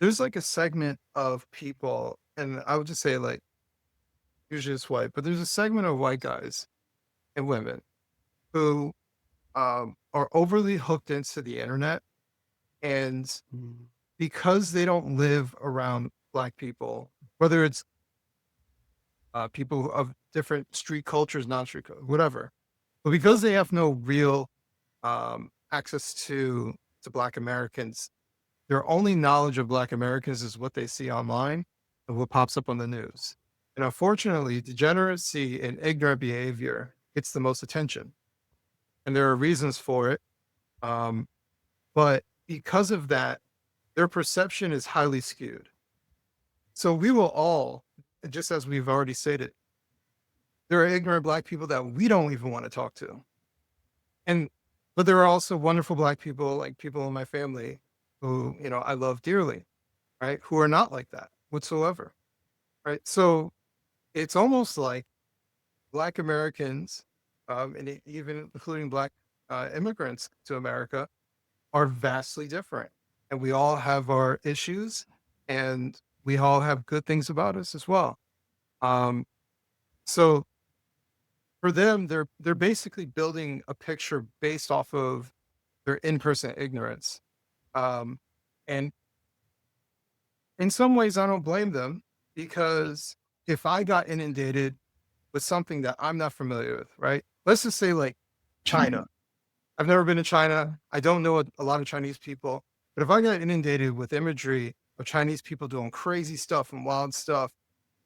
there's like a segment of people, and I would just say like usually it's white, but there's a segment of white guys and women who are overly hooked into the internet, and Mm. because they don't live around black people, whether it's people of different street cultures, non-street whatever, but because they have no real access to Black Americans, their only knowledge of Black Americans is what they see online and what pops up on the news. And unfortunately, degeneracy and ignorant behavior gets the most attention, and there are reasons for it. Um, but because of that, their perception is highly skewed. So we will all, just as we've already stated, there are ignorant Black people that we don't even want to talk to. And but there are also wonderful Black people, like people in my family who, I love dearly, right? Who are not like that whatsoever. Right. So it's almost like Black Americans, and even including Black immigrants to America, are vastly different. And we all have our issues, and we all have good things about us as well. Um, so for them, they're basically building a picture based off of their in-person ignorance. Um, and in some ways, I don't blame them, because if I got inundated with something that I'm not familiar with, right? Let's just say like China. I've never been to China. I don't know a lot of Chinese people, but if I got inundated with imagery of Chinese people doing crazy stuff and wild stuff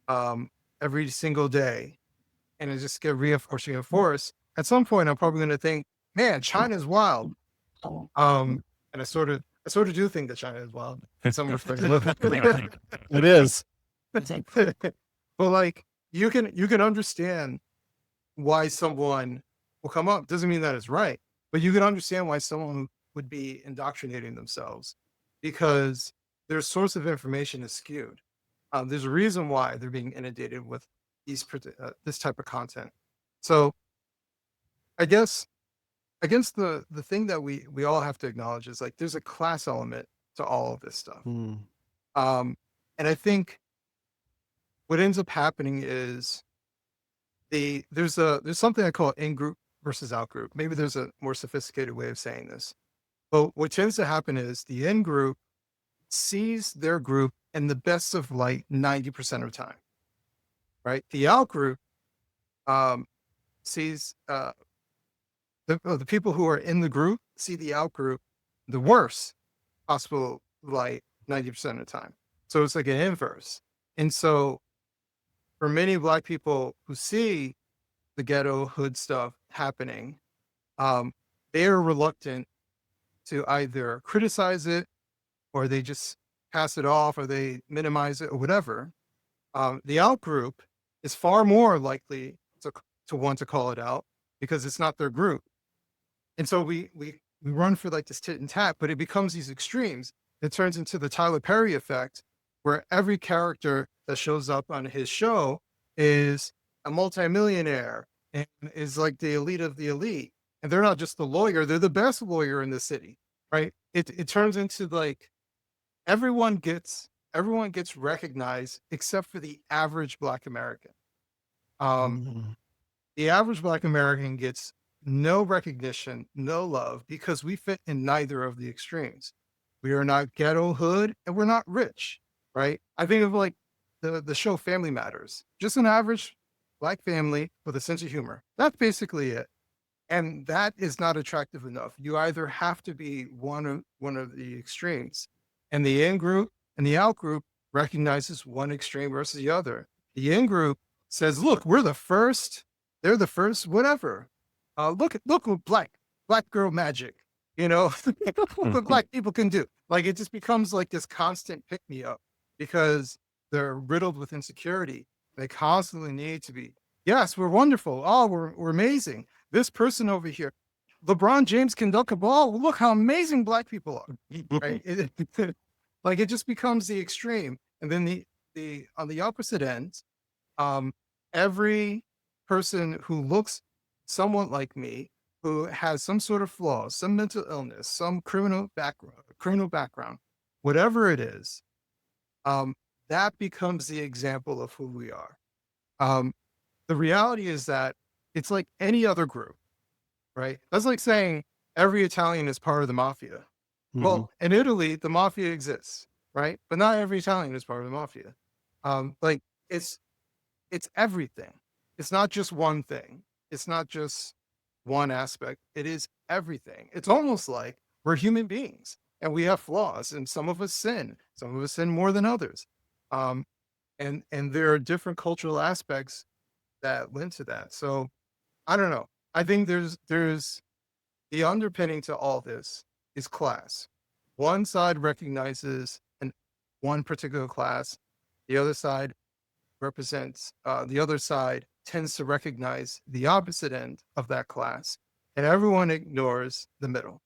um, every single day, and it just get reinforced, at some point I'm probably going to think, man, China's wild. And I sort of do think that China is wild in some respects. It is. But like you can understand why someone will come up. Doesn't mean that it's right, but you can understand why someone would be indoctrinating themselves, because their source of information is skewed. There's a reason why they're being inundated with this type of content. So I guess against the thing that we all have to acknowledge is like there's a class element to all of this stuff. Mm. Um, and I think what ends up happening is there's something I call in-group versus out-group. Maybe there's a more sophisticated way of saying this. But what tends to happen is the in-group sees their group in the best of light 90% of the time, right? The out-group sees the people who are in the group see the out-group the worst possible light 90% of the time. So it's like an inverse. And so for many Black people who see the ghetto hood stuff happening, um, they are reluctant to either criticize it, or they just pass it off, or they minimize it, or whatever. The out group is far more likely to want to call it out, because it's not their group. And so we run for like this tit and tat, but it becomes these extremes. It turns into the Tyler Perry effect, where every character that shows up on his show is a multimillionaire and is like the elite of the elite. And they're not just the lawyer, they're the best lawyer in the city, right? It turns into like everyone gets recognized except for the average Black American. Um, Mm. the average Black American gets no recognition, no love, because we fit in neither of the extremes. We are not ghetto hood, and we're not rich, right? I think of like the show Family Matters, just an average Black family with a sense of humor. That's basically it. And that is not attractive enough. You either have to be one of the extremes. And the in group and the out group recognizes one extreme versus the other. The in group says, look, we're the first, they're the first, whatever. Look what black girl magic, what Black people can do. Like it just becomes like this constant pick me up, because they're riddled with insecurity. They constantly need to be, yes, we're wonderful. Oh, we're amazing. This person over here, LeBron James can dunk a ball. Look how amazing Black people are. Right? Like it just becomes the extreme. And then the on the opposite end, um, every person who looks somewhat like me, who has some sort of flaws, some mental illness, some criminal background, whatever it is, um, that becomes the example of who we are. Um, the reality is that it's like any other group, right? That's like saying every Italian is part of the mafia. Mhm. Well, in Italy, the mafia exists, right? But not every Italian is part of the mafia. Like it's it's everything. It's not just one thing. It's not just one aspect. It is everything. It's almost like we're human beings and we have flaws, and some of us sin. Some of us sin more than others. Um, and there are different cultural aspects that lend to that. So I don't know. I think there's the underpinning to all this is class. One side recognizes one particular class. The other side the other side tends to recognize the opposite end of that class, and everyone ignores the middle.